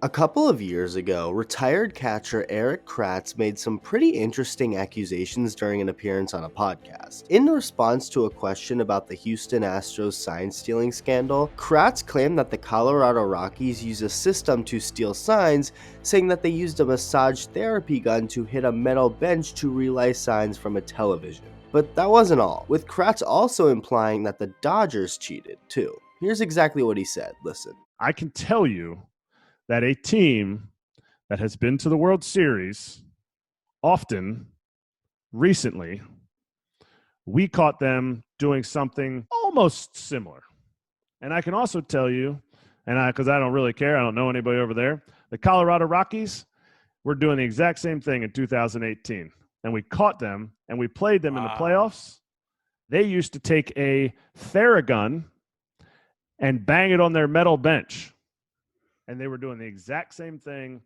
A couple of years ago, retired catcher Eric Kratz made some pretty interesting accusations during an appearance on a podcast. In response to a question about the Houston Astros sign stealing scandal, Kratz claimed that the Colorado Rockies use a system to steal signs, saying that they used a massage therapy gun to hit a metal bench to relay signs from a television. But that wasn't all, with Kratz also implying that the Dodgers cheated, too. Here's exactly what he said. Listen. I can tell you that a team that has been to the World Series often recently, we caught them doing something almost similar. And I can also tell you, because I don't really care, I don't know anybody over there, the Colorado Rockies were doing the exact same thing in 2018. And we caught them and we played them in the playoffs. They used to take a Theragun and bang it on their metal bench. And they were doing the exact same thing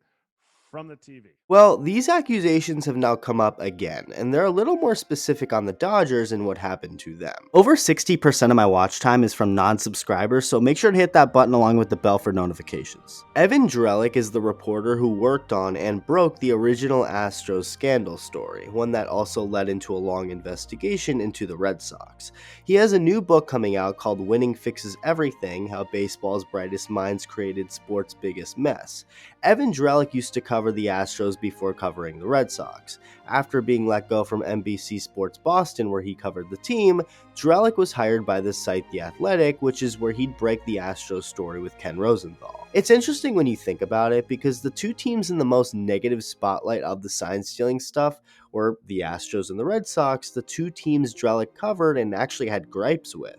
from the TV. Well, these accusations have now come up again, and they're a little more specific on the Dodgers and what happened to them. Over 60% of my watch time is from non-subscribers, so make sure to hit that button along with the bell for notifications. Evan Drellich is the reporter who worked on and broke the original Astros scandal story, one that also led into a long investigation into the Red Sox. He has a new book coming out called Winning Fixes Everything: How Baseball's Brightest Minds Created Sports' Biggest Mess. Evan Drellich used to cover the Astros before covering the Red Sox. After being let go from NBC Sports Boston, where he covered the team, Drellich was hired by the site The Athletic, which is where he'd break the Astros story with Ken Rosenthal. It's interesting when you think about it, because the two teams in the most negative spotlight of the sign-stealing stuff were the Astros and the Red Sox, the two teams Drellich covered and actually had gripes with.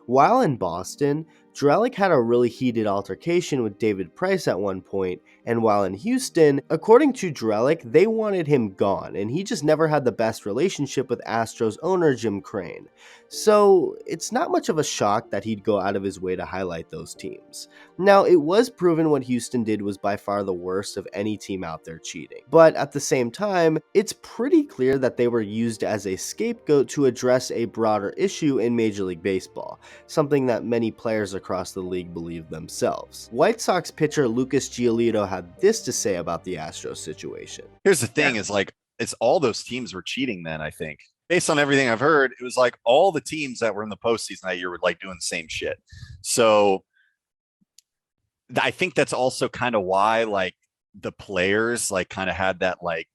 While in Boston, Drellich had a really heated altercation with David Price at one point, and while in Houston, according to Drellich, they wanted him gone, and he just never had the best relationship with Astros owner Jim Crane. So it's not much of a shock that he'd go out of his way to highlight those teams. Now, it was proven what Houston did was by far the worst of any team out there cheating, but at the same time, it's pretty clear that they were used as a scapegoat to address a broader issue in Major League Baseball, something that many players across the league believe themselves. White Sox pitcher Lucas Giolito had this to say about the Astros situation. Here's the thing: is like it's all those teams were cheating. Then I think, based on everything I've heard, it was like all the teams that were in the postseason that year were like doing the same shit. So I think that's also kind of why like the players like kind of had that like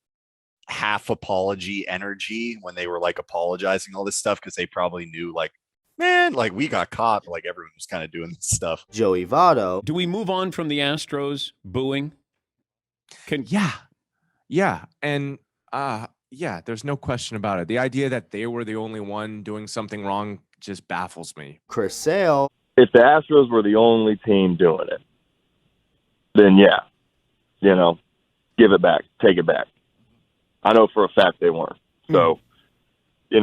half apology energy when they were like apologizing all this stuff, because they probably knew like, man, like we got caught, like everyone was kind of doing this stuff. Joey Votto. Do we move on from the Astros booing? Yeah. And yeah, there's no question about it. The idea that they were the only one doing something wrong just baffles me. Chris Sale. If the Astros were the only team doing it, then yeah, give it back, take it back. I know for a fact they weren't. So, you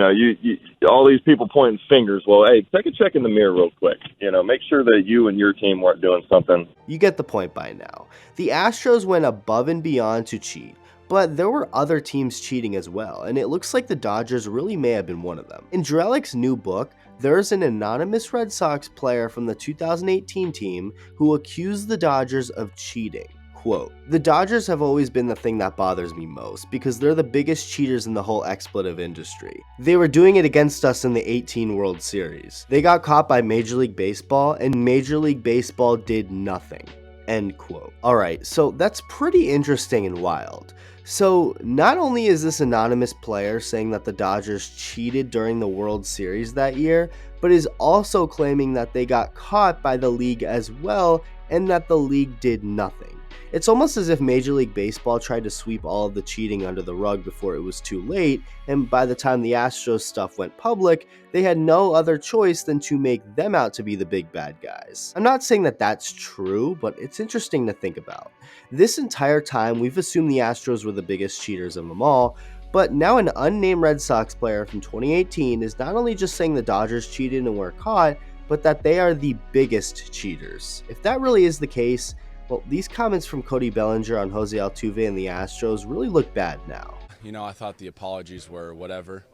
all these people pointing fingers. Well, hey, take a check in the mirror real quick. Make sure that you and your team weren't doing something. You get the point by now. The Astros went above and beyond to cheat, but there were other teams cheating as well, and it looks like the Dodgers really may have been one of them. In Drellich's new book, there's an anonymous Red Sox player from the 2018 team who accused the Dodgers of cheating. Quote, "The Dodgers have always been the thing that bothers me most because they're the biggest cheaters in the whole expletive industry. They were doing it against us in the 18 World Series. They got caught by Major League Baseball, and Major League Baseball did nothing." End quote. Alright, so that's pretty interesting and wild. So not only is this anonymous player saying that the Dodgers cheated during the World Series that year, but is also claiming that they got caught by the league as well and that the league did nothing. It's almost as if Major League Baseball tried to sweep all of the cheating under the rug before it was too late, and by the time the Astros stuff went public, they had no other choice than to make them out to be the big bad guys. I'm not saying that that's true, but it's interesting to think about. This entire time, we've assumed the Astros were the biggest cheaters of them all, but now an unnamed Red Sox player from 2018 is not only just saying the Dodgers cheated and were caught, but that they are the biggest cheaters. If that really is the case, well, these comments from Cody Bellinger on Jose Altuve and the Astros really look bad now. I thought the apologies were whatever.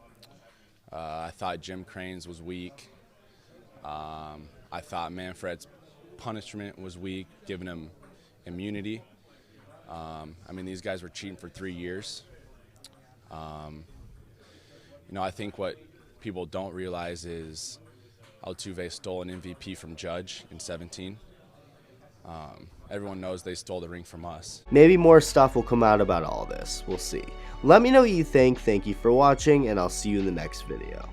I thought Jim Crane's was weak. I thought Manfred's punishment was weak, giving him immunity. I mean, these guys were cheating for 3 years. I think what people don't realize is Altuve stole an MVP from Judge in 17. Everyone knows they stole the ring from us. Maybe more stuff will come out about all this. We'll see. Let me know what you think. Thank you for watching, and I'll see you in the next video.